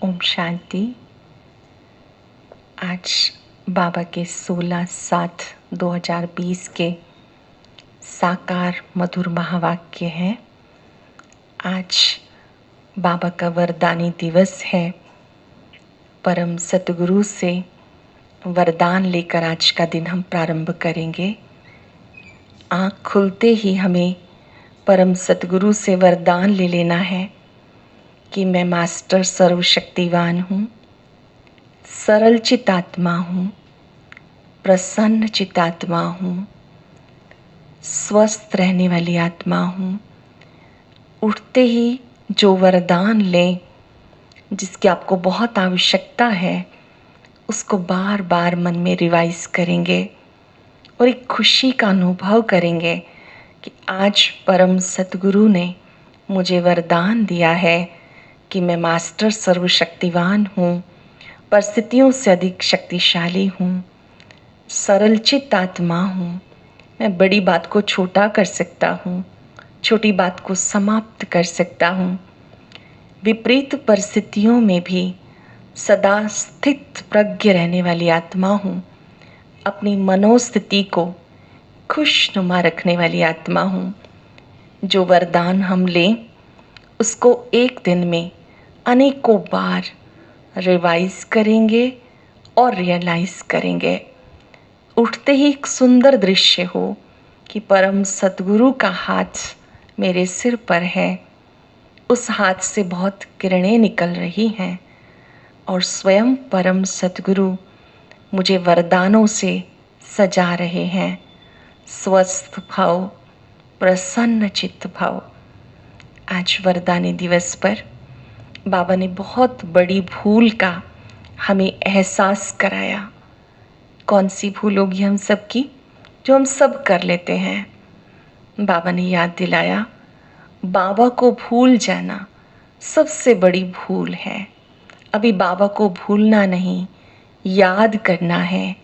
ओम शांति। आज बाबा के 16/7/2020 के साकार मधुर महावाक्य हैं। आज बाबा का वरदानी दिवस है। परम सतगुरु से वरदान लेकर आज का दिन हम प्रारंभ करेंगे। आँख खुलते ही हमें परम सतगुरु से वरदान ले लेना है कि मैं मास्टर सर्वशक्तिवान हूँ, सरल चित्तात्मा हूँ, प्रसन्न चित्तात्मा हूँ, स्वस्थ रहने वाली आत्मा हूँ। उठते ही जो वरदान लें, जिसकी आपको बहुत आवश्यकता है, उसको बार बार मन में रिवाइज करेंगे और एक खुशी का अनुभव करेंगे कि आज परम सतगुरु ने मुझे वरदान दिया है कि मैं मास्टर सर्वशक्तिवान हूँ, परिस्थितियों से अधिक शक्तिशाली हूँ, सरल चित्त आत्मा हूँ। मैं बड़ी बात को छोटा कर सकता हूँ, छोटी बात को समाप्त कर सकता हूँ। विपरीत परिस्थितियों में भी सदा स्थित प्रज्ञ रहने वाली आत्मा हूँ। अपनी मनोस्थिति को खुशनुमा रखने वाली आत्मा हूँ। जो वरदान हम लें उसको एक दिन में अनेकों बार रिवाइज करेंगे और रियलाइज करेंगे। उठते ही एक सुंदर दृश्य हो कि परम सतगुरु का हाथ मेरे सिर पर है। उस हाथ से बहुत किरणें निकल रही हैं और स्वयं परम सतगुरु मुझे वरदानों से सजा रहे हैं। स्वस्थ भाव, प्रसन्न चित्त भाव। आज वरदानी दिवस पर बाबा ने बहुत बड़ी भूल का हमें एहसास कराया। कौन सी भूल होगी हम सब की, जो हम सब कर लेते हैं। बाबा ने याद दिलाया, बाबा को भूल जाना सबसे बड़ी भूल है। अभी बाबा को भूलना नहीं, याद करना है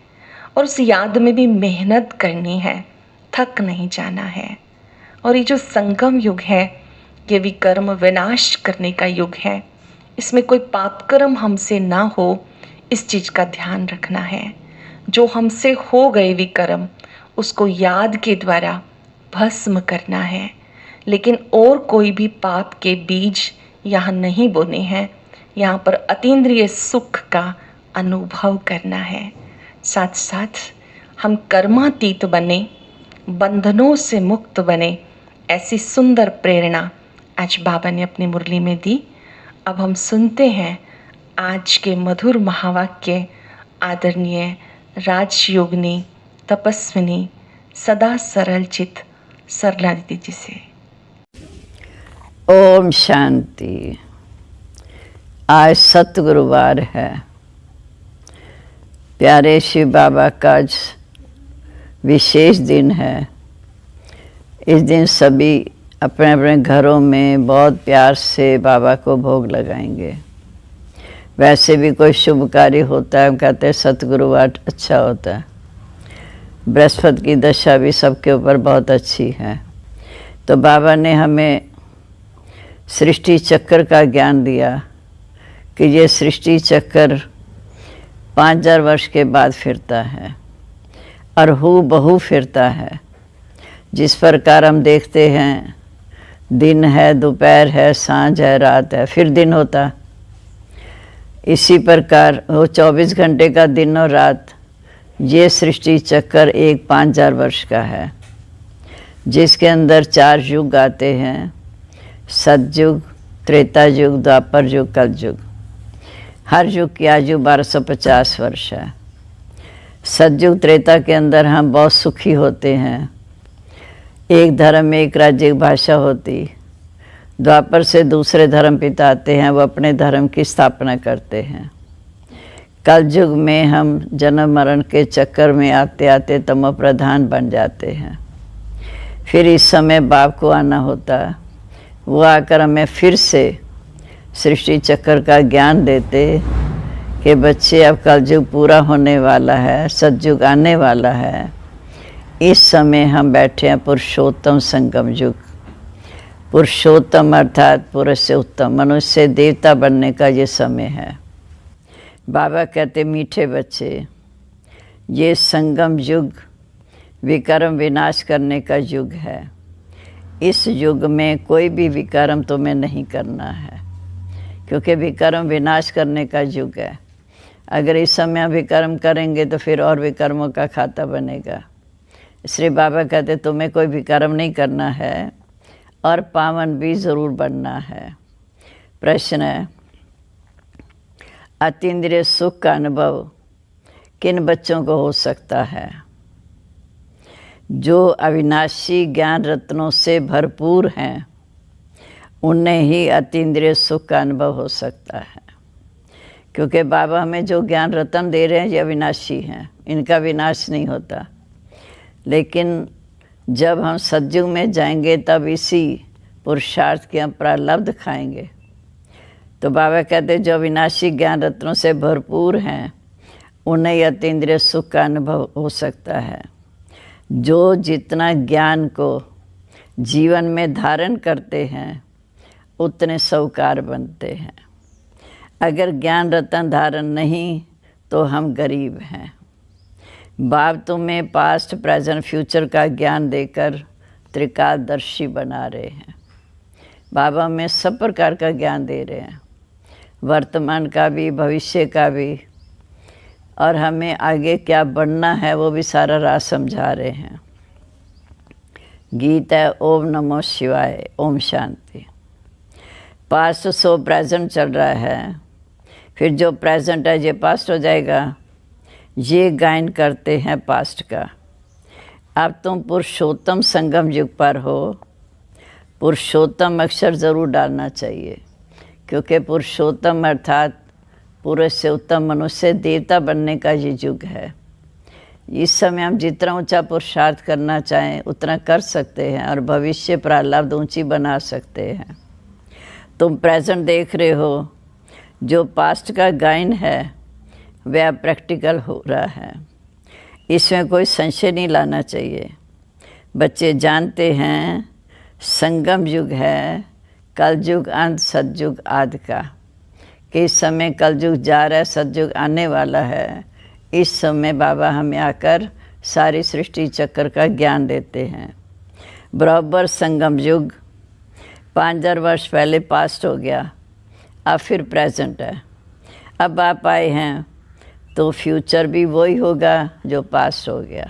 और उस याद में भी मेहनत करनी है, थक नहीं जाना है। और ये जो संगम युग है, ये विकर्म विनाश करने का युग है। इसमें कोई पाप कर्म हमसे ना हो, इस चीज़ का ध्यान रखना है। जो हमसे हो गए विकर्म, उसको याद के द्वारा भस्म करना है। लेकिन और कोई भी पाप के बीज यहाँ नहीं बोने हैं। यहाँ पर अतीन्द्रिय सुख का अनुभव करना है। साथ साथ हम कर्मातीत बने, बंधनों से मुक्त बने, ऐसी सुंदर प्रेरणा आज बाबा ने अपनी मुरली में दी। अब हम सुनते हैं आज के मधुर महावाक्य आदरणीय राजयोगिनी तपस्विनी सदा सरल चित सरला दीदी जी से। ओम शांति। आज सतगुरुवार है। प्यारे शिव बाबा का आज विशेष दिन है। इस दिन सभी अपने अपने घरों में बहुत प्यार से बाबा को भोग लगाएंगे। वैसे भी कोई शुभ कार्य होता है, हम कहते हैं सतगुरुवार अच्छा होता है। बृहस्पति की दशा भी सबके ऊपर बहुत अच्छी है। तो बाबा ने हमें सृष्टि चक्र का ज्ञान दिया कि ये सृष्टि चक्र 5000 वर्ष के बाद फिरता है और हू बहू फिरता है। जिस प्रकार हम देखते हैं, दिन है, दोपहर है, सांझ है, रात है, फिर दिन होता। इसी प्रकार वो 24 घंटे का दिन और रात, ये सृष्टि चक्र एक 5000 वर्ष का है, जिसके अंदर 4 युग आते हैं: सतयुग, त्रेता युग, द्वापर युग, कलयुग। हर युग की आयु 1250 वर्ष है। सतयुग त्रेता के अंदर हम बहुत सुखी होते हैं। एक धर्म में एक राज्य, एक भाषा होती। द्वापर से दूसरे धर्म पिता आते हैं, वो अपने धर्म की स्थापना करते हैं। कलयुग में हम जन्म मरण के चक्कर में आते आते तमो प्रधान बन जाते हैं। फिर इस समय बाप को आना होता, वो आकर हमें फिर से सृष्टि चक्र का ज्ञान देते कि बच्चे अब कलयुग पूरा होने वाला है, सतयुग आने वाला है। इस समय हम बैठे हैं पुरुषोत्तम संगम युग। पुरुषोत्तम अर्थात पुरुष से उत्तम, मनुष्य से देवता बनने का ये समय है। बाबा कहते मीठे बच्चे, ये संगम युग विकर्म विनाश करने का युग है। इस युग में कोई भी विकर्म तुम्हें नहीं करना है, क्योंकि विकर्म विनाश करने का युग है। अगर इस समय विकर्म करेंगे तो फिर और विकर्मों का खाता बनेगा। इसलिए बाबा कहते तुम्हें कोई विकर्म नहीं करना है और पावन भी ज़रूर बनना है। प्रश्न है, अतीन्द्रिय सुख का अनुभव किन बच्चों को हो सकता है? जो अविनाशी ज्ञान रत्नों से भरपूर हैं, उन्हें ही अतीन्द्रिय सुख का अनुभव हो सकता है। क्योंकि बाबा हमें जो ज्ञान रत्न दे रहे हैं ये अविनाशी हैं, इनका विनाश नहीं होता। लेकिन जब हम सतयुग में जाएंगे तब इसी पुरुषार्थ के हम प्रारब्ध खाएंगे। तो बाबा कहते जो अविनाशी ज्ञान रत्नों से भरपूर हैं, उन्हें अतीन्द्रिय सुख का अनुभव हो सकता है। जो जितना ज्ञान को जीवन में धारण करते हैं उतने साहूकार बनते हैं। अगर ज्ञान रत्न धारण नहीं तो हम गरीब हैं। बाप तुम्हें पास्ट प्रेजेंट फ्यूचर का ज्ञान देकर त्रिकालदर्शी बना रहे हैं। बाबा हमें सब प्रकार का ज्ञान दे रहे हैं, वर्तमान का भी भविष्य का भी, और हमें आगे क्या बढ़ना है वो भी सारा राज समझा रहे हैं। गीत है ओम नमो शिवाय, Om Shanti. Past so present चल रहा है, फिर जो प्रेजेंट है ये पास्ट हो जाएगा। ये गायन करते हैं पास्ट का। अब तुम पुरुषोत्तम संगम युग पर हो। पुरुषोत्तम अक्षर ज़रूर डालना चाहिए, क्योंकि पुरुषोत्तम अर्थात पुरुष से उत्तम, मनुष्य से देवता बनने का ये युग है। इस समय हम जितना ऊंचा पुरुषार्थ करना चाहें उतना कर सकते हैं और भविष्य प्रारब्ध ऊंची बना सकते हैं। तुम प्रेजेंट देख रहे हो, जो पास्ट का गायन है वह प्रैक्टिकल हो रहा है। इसमें कोई संशय नहीं लाना चाहिए। बच्चे जानते हैं संगम युग है, कलयुग अंत सतयुग आदि का, कि इस समय कलयुग जा रहा है, सतयुग आने वाला है। इस समय बाबा हमें आकर सारी सृष्टि चक्र का ज्ञान देते हैं। बराबर संगम युग 5000 वर्ष पहले पास्ट हो गया, अब फिर प्रेजेंट है। अब आप आए हैं तो फ्यूचर भी वही होगा जो पास्ट हो गया।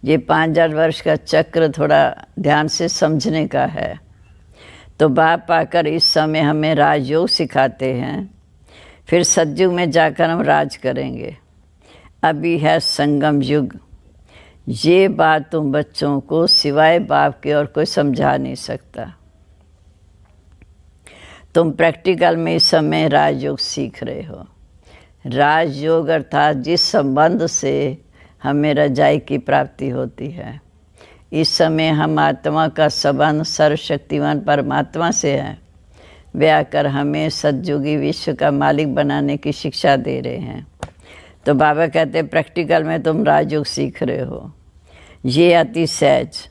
ये 5000 वर्ष का चक्र थोड़ा ध्यान से समझने का है। तो बाप आकर इस समय हमें राजयोग सिखाते हैं, फिर सतयुग में जाकर हम राज करेंगे। अभी है संगम युग। ये बात तुम बच्चों को सिवाय बाप के और कोई समझा नहीं सकता। तुम प्रैक्टिकल में इस समय राजयोग सीख रहे हो। राजयोग अर्थात जिस संबंध से हमें रजाई की प्राप्ति होती है। इस समय हम आत्मा का संबंध सर्वशक्तिवान परमात्मा से है। वे आकर हमें सतयुगी विश्व का मालिक बनाने की शिक्षा दे रहे हैं। तो बाबा कहते हैं प्रैक्टिकल में तुम राजयोग सीख रहे हो। ये अति सहज,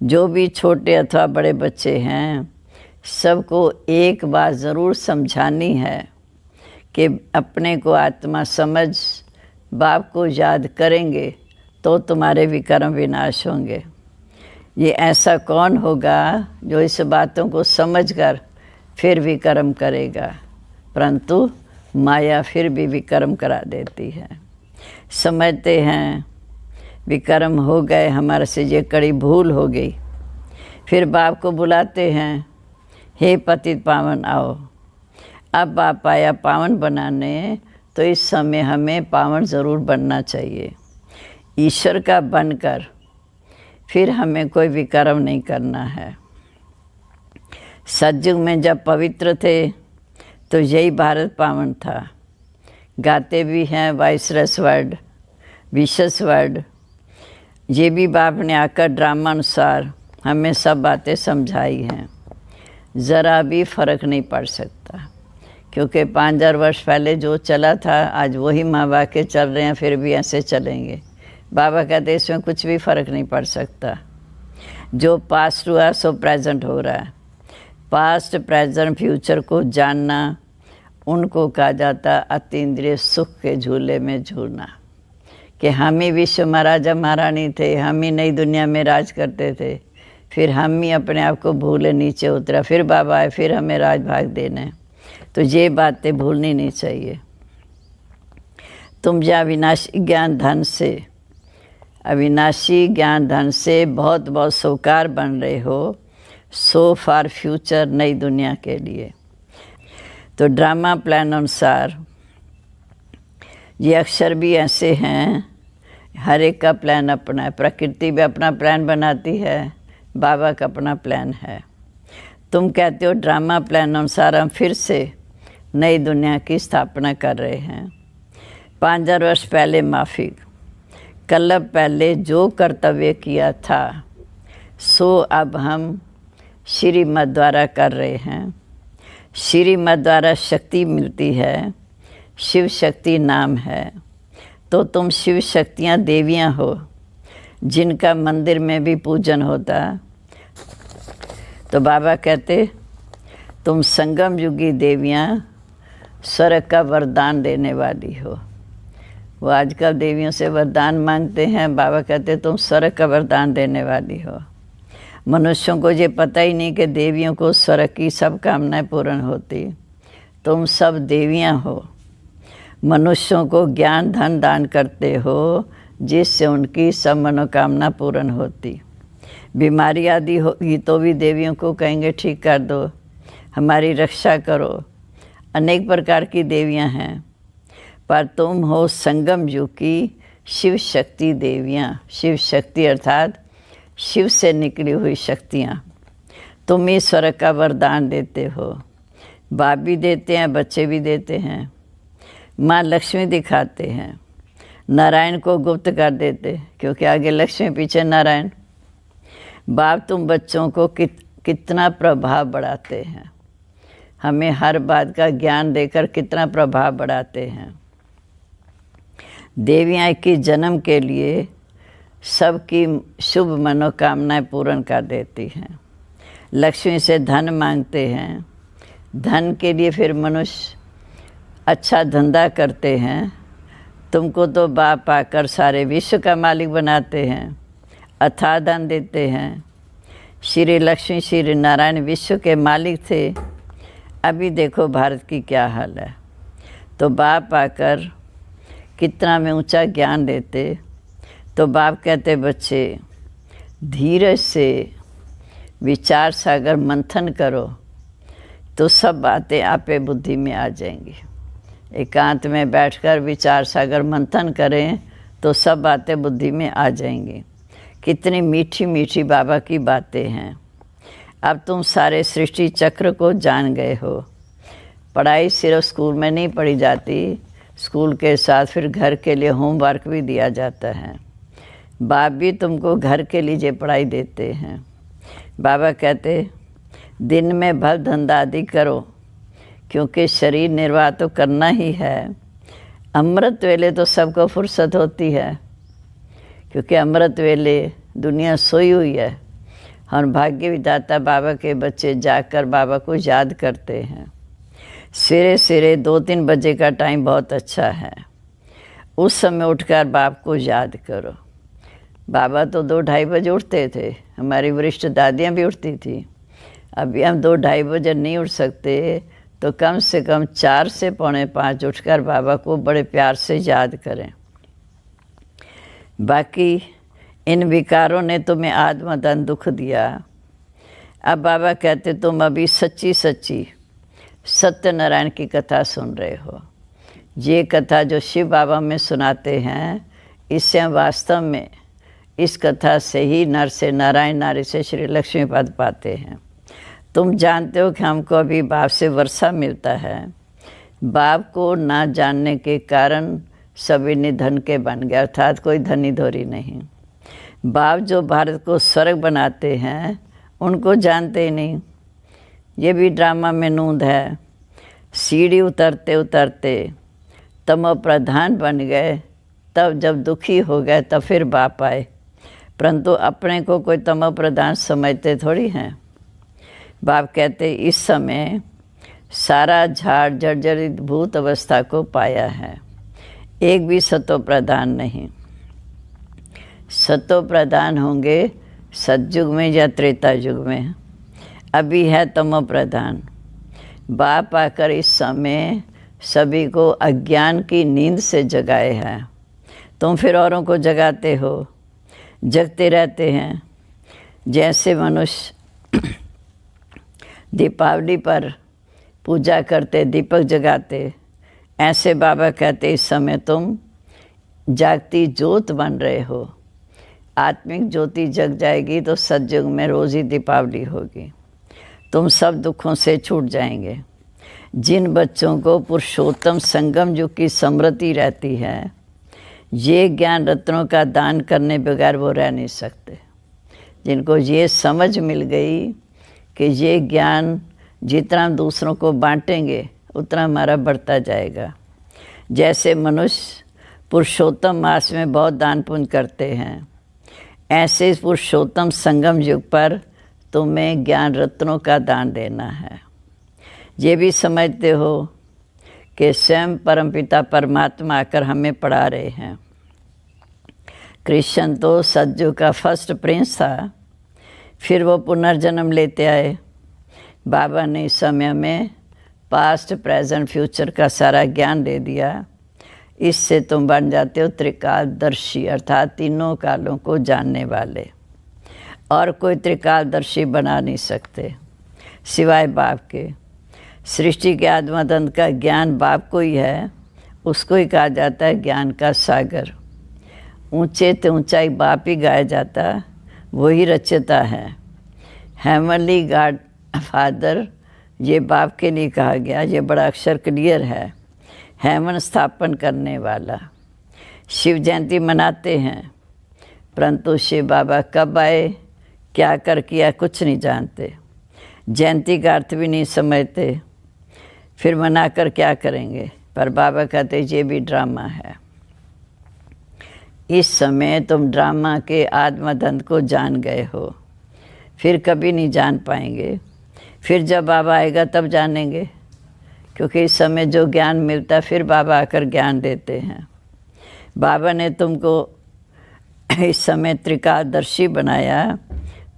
जो भी छोटे अथवा बड़े बच्चे हैं, सबको एक बात ज़रूर समझानी है कि अपने को आत्मा समझ बाप को याद करेंगे तो तुम्हारे विकर्म विनाश होंगे। ये ऐसा कौन होगा जो इस बातों को समझकर फिर विकर्म करेगा, परंतु माया फिर भी विकर्म करा देती है। समझते हैं विकर्म हो गए, हमारे से ये कड़ी भूल हो गई, फिर बाप को बुलाते हैं, हे पतित पावन आओ। अब बाप आया पावन बनाने, तो इस समय हमें पावन ज़रूर बनना चाहिए। ईश्वर का बनकर फिर हमें कोई विकर्म नहीं करना है। सतयुग में जब पवित्र थे तो यही भारत पावन था। गाते भी हैं वाइसरस वर्ड, विशेष वर्ड। ये भी बाप ने आकर ड्रामानुसार हमें सब बातें समझाई हैं। ज़रा भी फर्क नहीं पड़ सकता, क्योंकि 5000 वर्ष पहले जो चला था आज वही माँ बाप के चल रहे हैं, फिर भी ऐसे चलेंगे। बाबा कहते इसमें कुछ भी फ़र्क नहीं पड़ सकता। जो पास्ट हुआ सो प्रेजेंट हो रहा है। पास्ट प्रेजेंट फ्यूचर को जानना, उनको कहा जाता अतीन्द्रिय सुख के झूले में झूलना, कि हम ही विश्व महाराजा महारानी थे, हम ही नई दुनिया में राज करते थे, फिर हम ही अपने आप को भूले नीचे उतरा, फिर बाबा आए, फिर हमें राज भाग देने। तो ये बातें भूलनी नहीं चाहिए। तुम जो अविनाशी ज्ञान धन से, अविनाशी ज्ञान धन से बहुत बहुत साहूकार बन रहे हो, सो फॉर फ्यूचर नई दुनिया के लिए। तो ड्रामा प्लान अनुसार ये अक्षर भी ऐसे हैं, हर एक का प्लान अपना है। प्रकृति भी अपना प्लान बनाती है, बाबा का अपना प्लान है। तुम कहते हो ड्रामा प्लान अनुसार हम फिर से नई दुनिया की स्थापना कर रहे हैं। 5000 वर्ष पहले माफ़ी, कल्प पहले जो कर्तव्य किया था सो अब हम श्रीमत द्वारा कर रहे हैं। श्रीमत द्वारा शक्ति मिलती है, शिव शक्ति नाम है। तो तुम शिव शक्तियाँ देवियाँ हो, जिनका मंदिर में भी पूजन होता। तो बाबा कहते तुम संगम युगी देवियाँ स्वर्ग का वरदान देने वाली हो। वो आजकल देवियों से वरदान मांगते हैं, बाबा कहते तुम स्वर्ग का वरदान देने वाली हो। मनुष्यों को ये पता ही नहीं कि देवियों को स्वर्ग की सब कामनाएं पूर्ण होती। तुम सब देवियां हो, मनुष्यों को ज्ञान धन दान करते हो, जिससे उनकी सब मनोकामना पूर्ण होती। बीमारी आदि होगी तो भी देवियों को कहेंगे ठीक कर दो, हमारी रक्षा करो। अनेक प्रकार की देवियां हैं, पर तुम हो संगम युग की शिव शक्ति देवियाँ। शिव शक्ति अर्थात शिव से निकली हुई शक्तियाँ। तुम ही स्वर्ग का वरदान देते हो। बाप भी देते हैं, बच्चे भी देते हैं। माँ लक्ष्मी दिखाते हैं, नारायण को गुप्त कर देते, क्योंकि आगे लक्ष्मी पीछे नारायण। बाप तुम बच्चों को कितना प्रभाव बढ़ाते हैं, हमें हर बात का ज्ञान देकर कितना प्रभाव बढ़ाते हैं। देवियाँ की जन्म के लिए सबकी शुभ मनोकामनाएं पूर्ण कर देती हैं। लक्ष्मी से धन मांगते हैं, धन के लिए फिर मनुष्य अच्छा धंधा करते हैं। तुमको तो बाप आकर सारे विश्व का मालिक बनाते हैं, अथाह धन देते हैं। श्री लक्ष्मी श्री नारायण विश्व के मालिक थे, अभी देखो भारत की क्या हाल है। तो बाप आकर कितना में ऊंचा ज्ञान देते। तो बाप कहते बच्चे धीरज से विचार सागर मंथन करो, तो सब बातें आपे बुद्धि में आ जाएंगी। एकांत में बैठकर विचार सागर मंथन करें तो सब बातें बुद्धि में आ जाएंगी। कितनी मीठी मीठी बाबा की बातें हैं। अब तुम सारे सृष्टि चक्र को जान गए हो। पढ़ाई सिर्फ स्कूल में नहीं पढ़ी जाती, स्कूल के साथ फिर घर के लिए होमवर्क भी दिया जाता है। बाप भी तुमको घर के लिए पढ़ाई देते हैं। बाबा कहते दिन में भल धंधा आदि करो, क्योंकि शरीर निर्वाह तो करना ही है। अमृत वेले तो सबको फुर्सत होती है, क्योंकि अमृत वेले दुनिया सोई हुई है और भाग्य विधाता बाबा के बच्चे जाकर बाबा को याद करते हैं। सवेरे सवेरे 2-3 बजे का टाइम बहुत अच्छा है, उस समय उठकर बाप को याद करो। बाबा तो 2-2:30 बजे उठते थे, हमारी वरिष्ठ दादियाँ भी उठती थी। अभी हम 2-2:30 बजे नहीं उठ सकते, तो कम से कम 4 से 4:45 उठकर बाबा को बड़े प्यार से याद करें। बाकी इन विकारों ने तुम्हें आत्मदन दुख दिया। अब बाबा कहते तुम अभी सच्ची सच्ची सत्यनारायण की कथा सुन रहे हो। ये कथा जो शिव बाबा में सुनाते हैं, इससे हम वास्तव में इस कथा से ही नर से नारायण, नारी से श्री लक्ष्मी पद पाते हैं। तुम जानते हो कि हमको अभी बाप से वर्षा मिलता है। बाप को ना जानने के कारण सभी निधन के बन गए, अर्थात कोई धनी धोरी नहीं। बाप जो भारत को स्वर्ग बनाते हैं, उनको जानते ही नहीं। ये भी ड्रामा में नूंद है। सीढ़ी उतरते उतरते तमो प्रधान बन गए, तब जब दुखी हो गए तब फिर बाप आए। परंतु अपने को कोई तमो प्रधान समझते थोड़ी हैं। बाप कहते इस समय सारा झाड़ जर्जरित भूत अवस्था को पाया है, एक भी सतो प्रधान नहीं। सतो प्रधान होंगे सतयुग में या त्रेता युग में, अभी है तमो प्रधान। बाप आकर इस समय सभी को अज्ञान की नींद से जगाए हैं। तुम फिर औरों को जगाते हो, जगते रहते हैं। जैसे मनुष्य दीपावली पर पूजा करते, दीपक जगाते, ऐसे बाबा कहते इस समय तुम जागती ज्योत बन रहे हो। आत्मिक ज्योति जग जाएगी तो सतयुग में रोज़ ही दीपावली होगी। तुम सब दुखों से छूट जाएंगे। जिन बच्चों को पुरुषोत्तम संगम युग की स्मृति रहती है, ये ज्ञान रत्नों का दान करने बगैर वो रह नहीं सकते। जिनको ये समझ मिल गई कि ये ज्ञान जितना हम दूसरों को बांटेंगे उतना हमारा बढ़ता जाएगा। जैसे मनुष्य पुरुषोत्तम मास में बहुत दान पुण्य करते हैं, ऐसे पुरुषोत्तम संगम युग पर तुम्हें ज्ञान रत्नों का दान देना है। ये भी समझते हो कि स्वयं परमपिता परमात्मा आकर हमें पढ़ा रहे हैं। कृष्ण तो सतयुग का फर्स्ट प्रिंस था, फिर वो पुनर्जन्म लेते आए। बाबा ने इस समय में पास्ट प्रेजेंट फ्यूचर का सारा ज्ञान दे दिया। इससे तुम बन जाते हो त्रिकालदर्शी, अर्थात तीनों कालों को जानने वाले। और कोई त्रिकालदर्शी बना नहीं सकते सिवाय बाप के। सृष्टि के आद्यमदंत का ज्ञान बाप को ही है, उसको ही कहा जाता है ज्ञान का सागर। ऊंचे तो ऊंचाई बाप ही गाया जाता, वही रचता है। हेवनली गॉड फादर ये बाप के लिए कहा गया, ये बड़ा अक्षर क्लियर है। हेवन स्थापन करने वाला। शिव जयंती मनाते हैं, परंतु शिव बाबा कब आए, क्या कर किया, कुछ नहीं जानते। जयंती का अर्थ भी नहीं समझते, फिर मनाकर क्या करेंगे। पर बाबा कहते ये भी ड्रामा है। इस समय तुम ड्रामा के आत्मदंत को जान गए हो, फिर कभी नहीं जान पाएंगे। फिर जब बाबा आएगा तब जानेंगे, क्योंकि इस समय जो ज्ञान मिलता फिर बाबा आकर ज्ञान देते हैं। बाबा ने तुमको इस समय त्रिकालदर्शी बनाया,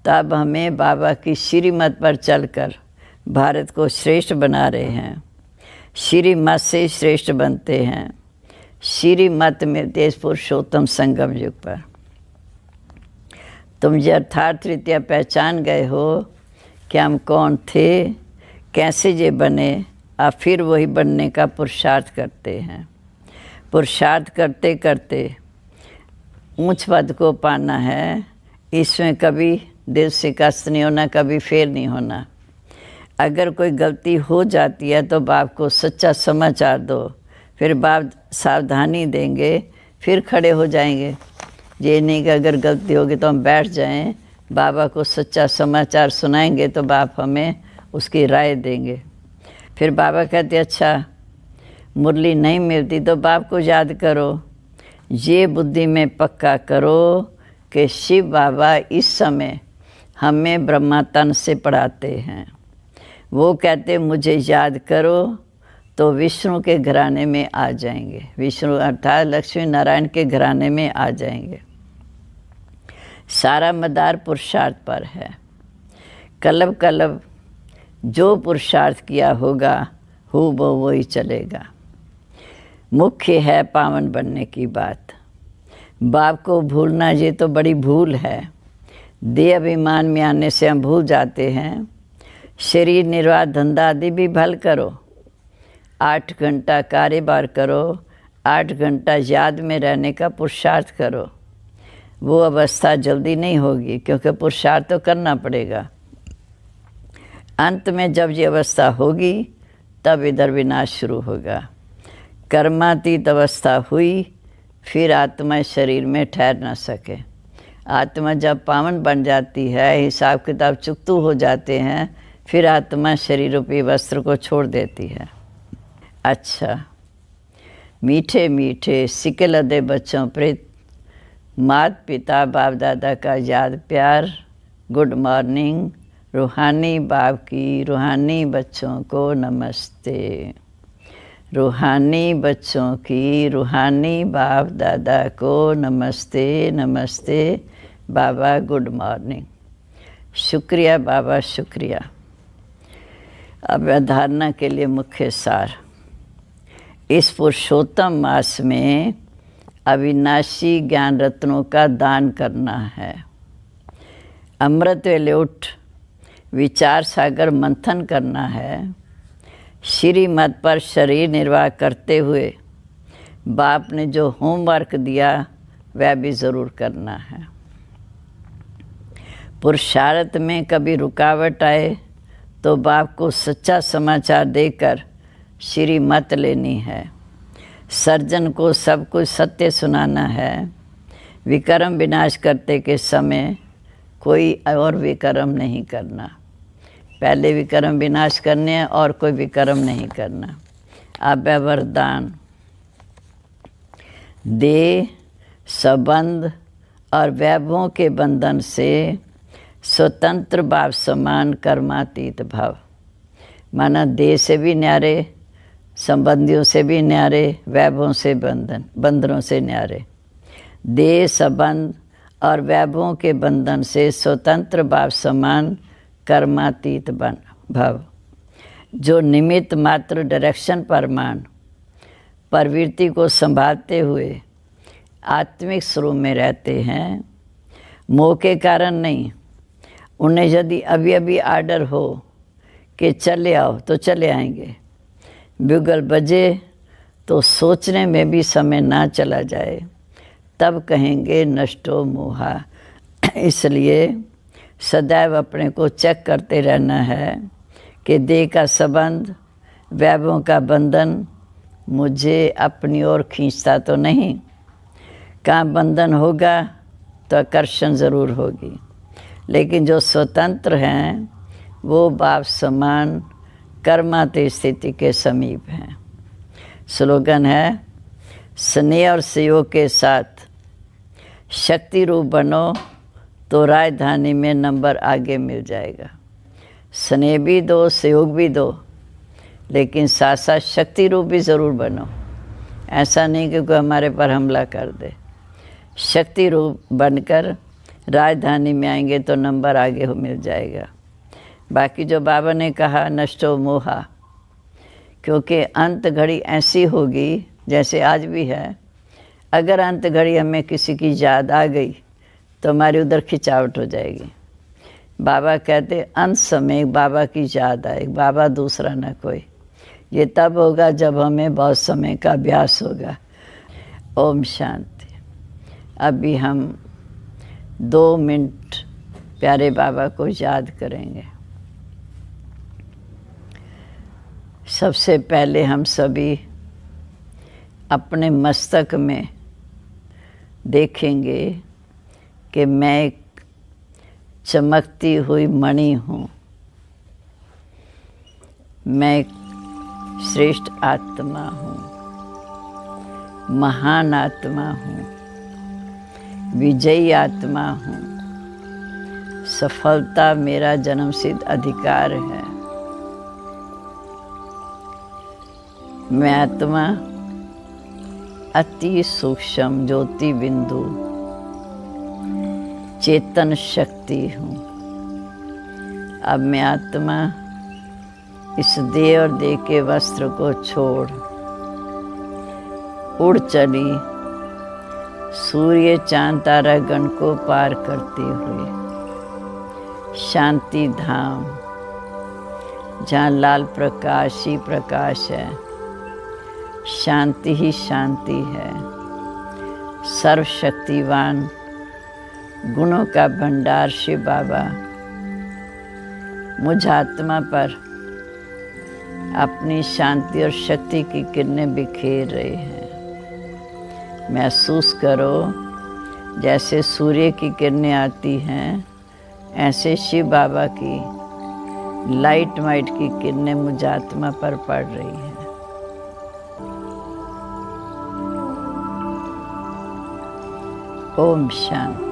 तब हमें बाबा की श्रीमत पर चलकर भारत को श्रेष्ठ बना रहे हैं। श्रीमत से श्रेष्ठ बनते हैं। श्रीमत मिलते इस पुरुषोत्तम संगम युग पर। तुम यथार्थ रीत्या पहचान गए हो कि हम कौन थे, कैसे ये बने। अब फिर वही बनने का पुरुषार्थ करते हैं। पुरुषार्थ करते करते ऊंच पद को पाना है। इसमें कभी दिल शिकस्त नहीं होना, कभी फेल नहीं होना। अगर कोई गलती हो जाती है तो बाप को सच्चा समाचार दो, फिर बाप सावधानी देंगे, फिर खड़े हो जाएंगे। ये नहीं कि अगर गलती होगी तो हम बैठ जाएं, बाबा को सच्चा समाचार सुनाएंगे तो बाप हमें उसकी राय देंगे। फिर बाबा कहते अच्छा मुरली नहीं मिलती तो बाप को याद करो। ये बुद्धि में पक्का करो कि शिव बाबा इस समय हमें ब्रह्मा तन से पढ़ाते हैं। वो कहते मुझे याद करो तो विष्णु के घराने में आ जाएंगे। विष्णु अर्थात लक्ष्मी नारायण के घराने में आ जाएंगे। सारा मदार पुरुषार्थ पर है। कलब कलब जो पुरुषार्थ किया होगा वो वही चलेगा। मुख्य है पावन बनने की बात। बाप को भूलना ये तो बड़ी भूल है। देह अभिमान में आने से हम भूल जाते हैं। शरीर निर्वाह धंधा आदि भी भल करो। 8 घंटा कार्यभार करो, 8 घंटा याद में रहने का पुरुषार्थ करो। वो अवस्था जल्दी नहीं होगी, क्योंकि पुरुषार्थ तो करना पड़ेगा। अंत में जब ये अवस्था होगी तब इधर विनाश शुरू होगा। कर्मातीत अवस्था हुई, फिर आत्मा शरीर में ठहर ना सके। आत्मा जब पावन बन जाती है, हिसाब किताब चुकतू हो जाते हैं, फिर आत्मा शरीर रूपी वस्त्र को छोड़ देती है। अच्छा, मीठे मीठे सिके लदे बच्चों प्रेत माता पिता बाप दादा का याद प्यार। Good morning. रूहानी बाप की रूहानी बच्चों को नमस्ते। रूहानी बच्चों की रूहानी बाप दादा को नमस्ते नमस्ते। बाबा गुड मॉर्निंग। शुक्रिया बाबा, शुक्रिया। अब धारणा के लिए मुख्य सार। इस पुरुषोत्तम मास में अविनाशी ज्ञान रत्नों का दान करना है। अमृत वेले उठ विचार सागर मंथन करना है। श्रीमत पर शरीर निर्वाह करते हुए बाप ने जो होमवर्क दिया वह भी ज़रूर करना है। पुरुषार्थ में कभी रुकावट आए तो बाप को सच्चा समाचार देकर श्रीमत लेनी है। सर्जन को सब कुछ सत्य सुनाना है। विक्रम विनाश करते के समय कोई और विक्रम नहीं करना। पहले विक्रम विनाश करने हैं और कोई विक्रम नहीं करना। अब वरदान। देह, संबंध और वैभवों के बंधन से स्वतंत्र भाव समान कर्मातीत भाव। माना देह से भी न्यारे, संबंधियों से भी न्यारे, वैभवों से बंधनों से न्यारे। देह, संबंध और वैभवों के बंधन से स्वतंत्र भाव समान कर्मातीत भाव। जो निमित्त मात्र डायरेक्शन परमाणु प्रवृत्ति को संभालते हुए आत्मिक स्वरूप में रहते हैं, मोह के कारण नहीं। उन्हें यदि अभी अभी आर्डर हो कि चले आओ तो चले आएंगे। बिगल बजे तो सोचने में भी समय ना चला जाए, तब कहेंगे नष्टो मोहा। इसलिए सदैव अपने को चेक करते रहना है कि देह का संबंध, वैभवों का बंधन मुझे अपनी ओर खींचता तो नहीं। कहाँ बंधन होगा तो आकर्षण ज़रूर होगी, लेकिन जो स्वतंत्र हैं वो भाव समान कर्मातीत स्थिति के समीप हैं। स्लोगन है, स्नेह और सहयोग के साथ शक्ति रूप बनो तो राजधानी में नंबर आगे मिल जाएगा। स्नेह भी दो, सहयोग भी दो, लेकिन साथ साथ शक्ति रूप भी ज़रूर बनो। ऐसा नहीं कि कोई हमारे पर हमला कर दे। शक्ति रूप बनकर राजधानी में आएंगे तो नंबर आगे मिल जाएगा। बाकी जो बाबा ने कहा नष्टो मोहा, क्योंकि अंत घड़ी ऐसी होगी जैसे आज भी है। अगर अंत घड़ी हमें किसी की याद आ गई तो हमारी उधर खिंचावट हो जाएगी। बाबा कहते अंत समय बाबा की याद आए, बाबा दूसरा ना कोई। ये तब होगा जब हमें बहुत समय का अभ्यास होगा। ओम शांति। अभी हम 2 मिनट प्यारे बाबा को याद करेंगे। सबसे पहले हम सभी अपने मस्तक में देखेंगे कि मैं एक चमकती हुई मणि हूँ। मैं एक श्रेष्ठ आत्मा हूँ, महान आत्मा हूँ, विजयी आत्मा हूँ। सफलता मेरा जन्मसिद्ध अधिकार है। मैं आत्मा अति सूक्ष्म ज्योति बिंदु चेतन शक्ति हूँ। अब मैं आत्मा इस देह और देह के वस्त्र को छोड़ उड़ चली सूर्य चांद तारा गण को पार करते हुए शांति धाम, जहाँ लाल प्रकाश ही प्रकाश है, शांति ही शांति है। सर्वशक्तिवान गुणों का भंडार शिव बाबा मुझ आत्मा पर अपनी शांति और शक्ति की किरणें बिखेर रहे हैं। महसूस करो जैसे सूर्य की किरणें आती हैं, ऐसे शिव बाबा की लाइट वाइट की किरणें मुझ आत्मा पर पड़ रही हैं। ओम शांति।